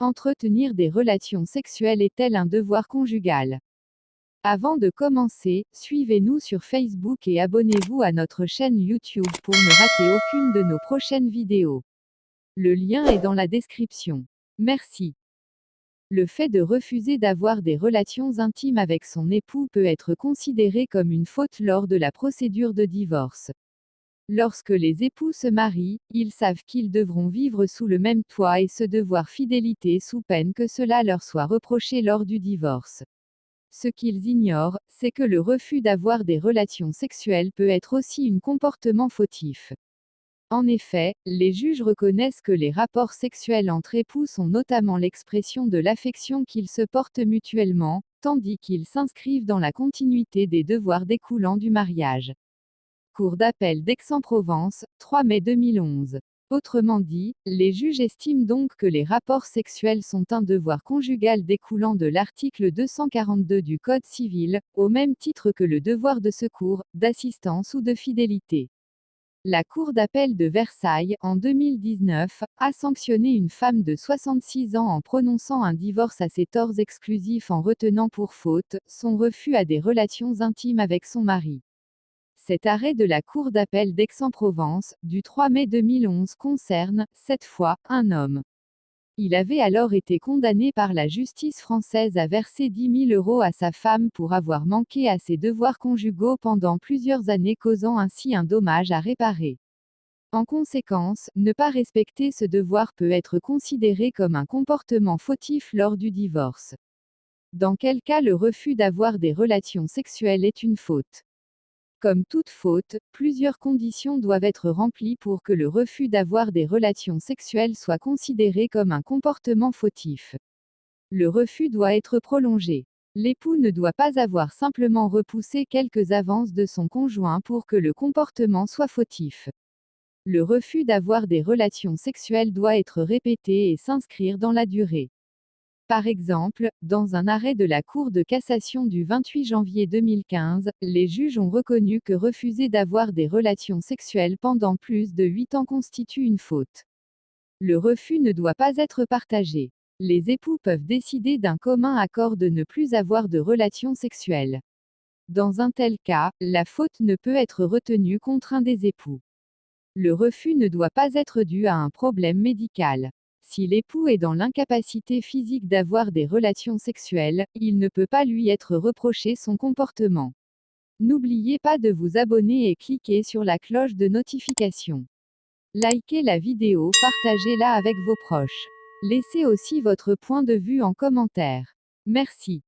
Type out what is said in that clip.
Entretenir des relations sexuelles est-elle un devoir conjugal? Avant de commencer, suivez-nous sur Facebook et abonnez-vous à notre chaîne YouTube pour ne rater aucune de nos prochaines vidéos. Le lien est dans la description. Merci. Le fait de refuser d'avoir des relations intimes avec son époux peut être considéré comme une faute lors de la procédure de divorce. Lorsque les époux se marient, ils savent qu'ils devront vivre sous le même toit et se devoir fidélité sous peine que cela leur soit reproché lors du divorce. Ce qu'ils ignorent, c'est que le refus d'avoir des relations sexuelles peut être aussi un comportement fautif. En effet, les juges reconnaissent que les rapports sexuels entre époux sont notamment l'expression de l'affection qu'ils se portent mutuellement, tandis qu'ils s'inscrivent dans la continuité des devoirs découlant du mariage. Cour d'appel d'Aix-en-Provence, 3 mai 2011. Autrement dit, les juges estiment donc que les rapports sexuels sont un devoir conjugal découlant de l'article 242 du Code civil, au même titre que le devoir de secours, d'assistance ou de fidélité. La Cour d'appel de Versailles, en 2019, a sanctionné une femme de 66 ans en prononçant un divorce à ses torts exclusifs en retenant pour faute son refus à des relations intimes avec son mari. Cet arrêt de la Cour d'appel d'Aix-en-Provence, du 3 mai 2011 concerne, cette fois, un homme. Il avait alors été condamné par la justice française à verser 10 000 € à sa femme pour avoir manqué à ses devoirs conjugaux pendant plusieurs années, causant ainsi un dommage à réparer. En conséquence, ne pas respecter ce devoir peut être considéré comme un comportement fautif lors du divorce. Dans quel cas le refus d'avoir des relations sexuelles est une faute? Comme toute faute, plusieurs conditions doivent être remplies pour que le refus d'avoir des relations sexuelles soit considéré comme un comportement fautif. Le refus doit être prolongé. L'époux ne doit pas avoir simplement repoussé quelques avances de son conjoint pour que le comportement soit fautif. Le refus d'avoir des relations sexuelles doit être répété et s'inscrire dans la durée. Par exemple, dans un arrêt de la Cour de cassation du 28 janvier 2015, les juges ont reconnu que refuser d'avoir des relations sexuelles pendant plus de 8 ans constitue une faute. Le refus ne doit pas être partagé. Les époux peuvent décider d'un commun accord de ne plus avoir de relations sexuelles. Dans un tel cas, la faute ne peut être retenue contre un des époux. Le refus ne doit pas être dû à un problème médical. Si l'époux est dans l'incapacité physique d'avoir des relations sexuelles, il ne peut pas lui être reproché son comportement. N'oubliez pas de vous abonner et cliquer sur la cloche de notification. Likez la vidéo, partagez-la avec vos proches. Laissez aussi votre point de vue en commentaire. Merci.